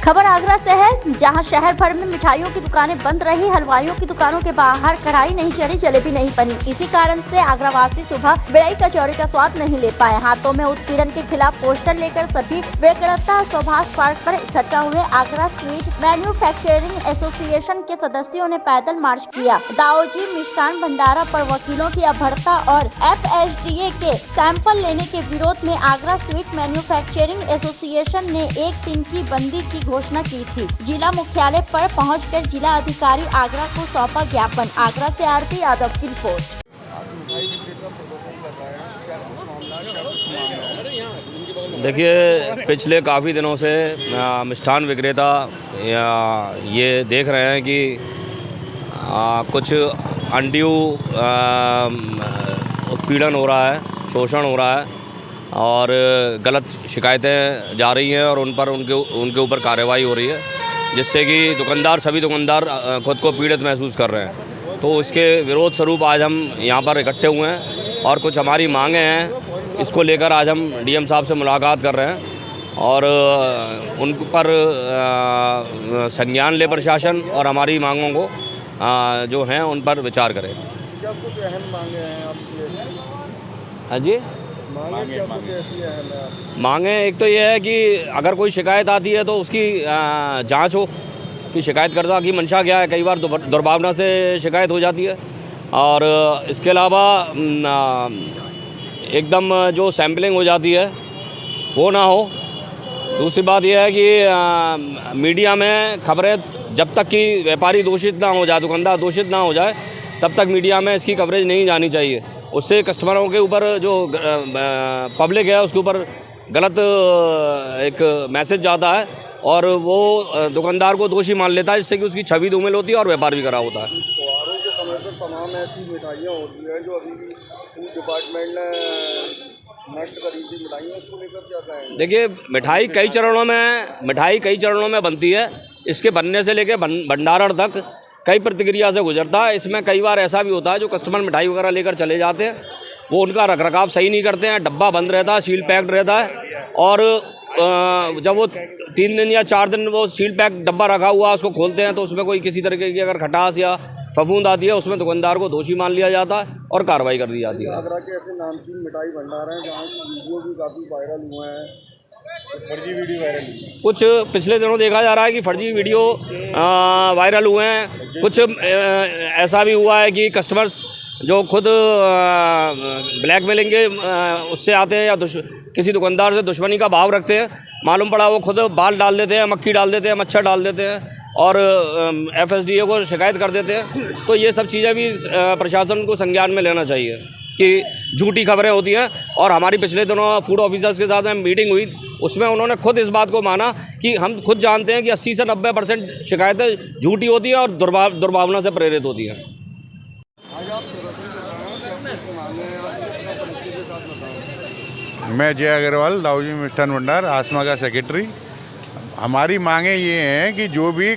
खबर आगरा से है, जहां शहर भर में मिठाइयों की दुकानें बंद रही। हलवाइयों की दुकानों के बाहर कढ़ाई नहीं चढ़ी, जलेबी नहीं बनी। इसी कारण से आगरावासी सुबह बिड़ई कचौड़ी का स्वाद नहीं ले पाए। हाथों में उत्पीड़न के खिलाफ पोस्टर लेकर सभी विक्रेता सुभाष पार्क पर इकट्ठा हुए। आगरा स्वीट मैन्युफैक्चरिंग एसोसिएशन के सदस्यों ने पैदल मार्च किया। दाऊजी मिष्ठान भंडारा पर वकीलों की अभद्रता और FSDA के सैंपल लेने के विरोध में आगरा स्वीट मैन्युफैक्चरिंग एसोसिएशन ने 1 दिन की बंदी की घोषणा की थी। जिला मुख्यालय पर पहुंचकर जिला अधिकारी आगरा को सौंपा ज्ञापन। आगरा से आरती यादव की रिपोर्ट। देखिए, पिछले काफ़ी दिनों से मिष्ठान विक्रेता ये देख रहे हैं कि कुछ अनड्यू उत्पीड़न हो रहा है, शोषण हो रहा है और गलत शिकायतें जा रही हैं और उन पर उनके ऊपर कार्रवाई हो रही है, जिससे कि सभी दुकानदार खुद को पीड़ित महसूस कर रहे हैं। तो इसके विरोध स्वरूप आज हम यहाँ पर इकट्ठे हुए हैं और कुछ हमारी मांगें हैं, इसको लेकर आज हम DM साहब से मुलाकात कर रहे हैं और उन पर संज्ञान ले प्रशासन और हमारी मांगों को जो हैं उन पर विचार करें। क्या कुछ अहम मांगे हैं आपकी? हाँ जी, मांगे एक तो ये है कि अगर कोई शिकायत आती है तो उसकी जांच हो कि शिकायतकर्ता की मंशा क्या है। कई बार दुर्भावना से शिकायत हो जाती है और इसके अलावा एकदम जो सैम्पलिंग हो जाती है वो ना हो। दूसरी बात यह है कि मीडिया में खबरें जब तक कि व्यापारी दोषित ना हो जाए, दुकानदार दोषित ना हो जाए, तब तक मीडिया में इसकी कवरेज नहीं जानी चाहिए। उससे कस्टमरों के ऊपर जो पब्लिक है उसके ऊपर गलत एक मैसेज जाता है और वो दुकानदार को दोषी मान लेता है, जिससे कि उसकी छवि धूमिल होती है और व्यापार भी खराब होता है। त्योहारों के समय पर तमाम ऐसी मिठाइयाँ होती हैं जो अभी भी फूड डिपार्टमेंट ने नष्ट करी थी मिठाइयाँ, उसको लेकर क्या कहेंगे? देखिए, मिठाई कई चरणों में बनती है। इसके बनने से लेकर भंडारण तक कई प्रतिक्रिया से गुजरता है। इसमें कई बार ऐसा भी होता है जो कस्टमर मिठाई वगैरह लेकर चले जाते हैं, वो उनका रखरखाव सही नहीं करते हैं, डब्बा बंद रहता है, सील पैक्ड रहता है और जब वो 3 दिन या 4 दिन वो सील पैक डब्बा रखा हुआ उसको खोलते हैं तो उसमें कोई किसी तरीके की अगर खटास या फफूंद आती है, उसमें दुकानदार को दोषी मान लिया जाता है और कार्रवाई कर दी जाती है। आगरा के ऐसे नामचीन मिठाई भंडार हैं जहाँ की वीडियो भी काफ़ी वायरल हुए हैं, फर्जी वीडियो वायरल हुए हैं। कुछ पिछले दिनों देखा जा रहा है कि फर्जी वीडियो वायरल हुए हैं। कुछ ऐसा भी हुआ है कि कस्टमर्स जो खुद ब्लैकमेलिंग के उससे आते हैं या किसी दुकानदार से दुश्मनी का भाव रखते हैं, मालूम पड़ा वो खुद बाल डाल देते हैं, मक्खी डाल देते हैं, मच्छर डाल देते हैं और FSDA को शिकायत कर देते हैं। तो ये सब चीज़ें भी प्रशासन को संज्ञान में लेना चाहिए कि झूठी खबरें होती हैं। और हमारी पिछले दिनों फूड ऑफिसर्स के साथ में मीटिंग हुई, उसमें उन्होंने खुद इस बात को माना कि हम खुद जानते हैं कि 80 से 90% शिकायतें झूठी होती हैं और दुर्भावना से प्रेरित होती हैं। मैं जय अग्रवाल, दाऊजी मिष्ठान भंडार, आसमा का सेक्रेटरी। हमारी मांगे ये हैं कि जो भी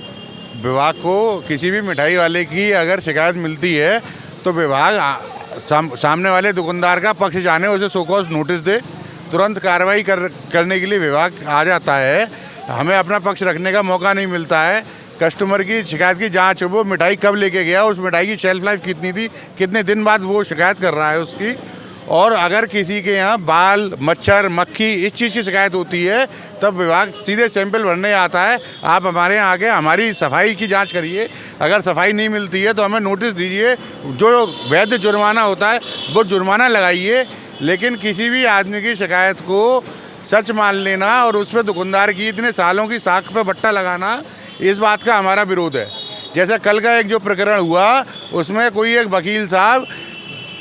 विभाग को किसी भी मिठाई वाले की अगर शिकायत मिलती है तो विभाग सामने वाले दुकानदार का पक्ष जाने, उसे सो कॉज नोटिस दे, तुरंत कार्रवाई करने के लिए विभाग आ जाता है। हमें अपना पक्ष रखने का मौका नहीं मिलता है। कस्टमर की शिकायत की जांच हो, वो मिठाई कब लेके गया, उस मिठाई की शेल्फ लाइफ कितनी थी, कितने दिन बाद वो शिकायत कर रहा है उसकी। और अगर किसी के यहाँ बाल, मच्छर, मक्खी इस चीज़ की शिकायत होती है तब विभाग सीधे सैंपल भरने आता है। आप हमारे यहाँ आके हमारी सफाई की जांच करिए, अगर सफाई नहीं मिलती है तो हमें नोटिस दीजिए, जो वैध जुर्माना होता है वो जुर्माना लगाइए। लेकिन किसी भी आदमी की शिकायत को सच मान लेना और उस पर दुकानदार की इतने सालों की साख पे बट्टा लगाना, इस बात का हमारा विरोध है। जैसे कल का एक जो प्रकरण हुआ, उसमें कोई एक वकील साहब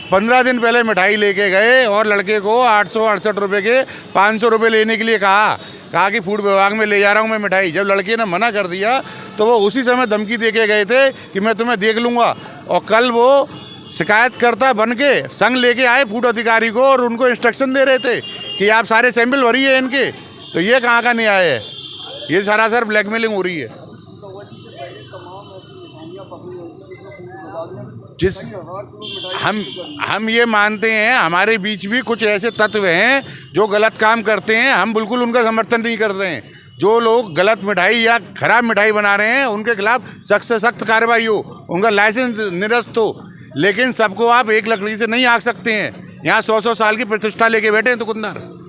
15 दिन पहले मिठाई लेके गए और लड़के को 868 रुपये के 500 रुपये लेने के लिए कहा कि फूड विभाग में ले जा रहा हूँ मैं मिठाई। जब लड़के ने मना कर दिया तो वो उसी समय धमकी दे के गए थे कि मैं तुम्हें देख लूँगा, और कल वो शिकायतकर्ता बन के संग लेके आए फूड अधिकारी को और उनको इंस्ट्रक्शन दे रहे थे कि आप सारे सैंपल भरिए इनके। तो ये कहाँ का न्याय है? ये सरासर ब्लैकमेलिंग हो रही है। जिस हम ये मानते हैं हमारे बीच भी कुछ ऐसे तत्व हैं जो गलत काम करते हैं, हम बिल्कुल उनका समर्थन नहीं कर रहे हैं। जो लोग गलत मिठाई या खराब मिठाई बना रहे हैं उनके खिलाफ सख्त से सख्त कार्रवाई हो, उनका लाइसेंस निरस्त हो। लेकिन सबको आप एक लकड़ी से नहीं आंक सकते हैं। यहाँ 100-100 साल की प्रतिष्ठा लेके बैठे हैं दुकानदार।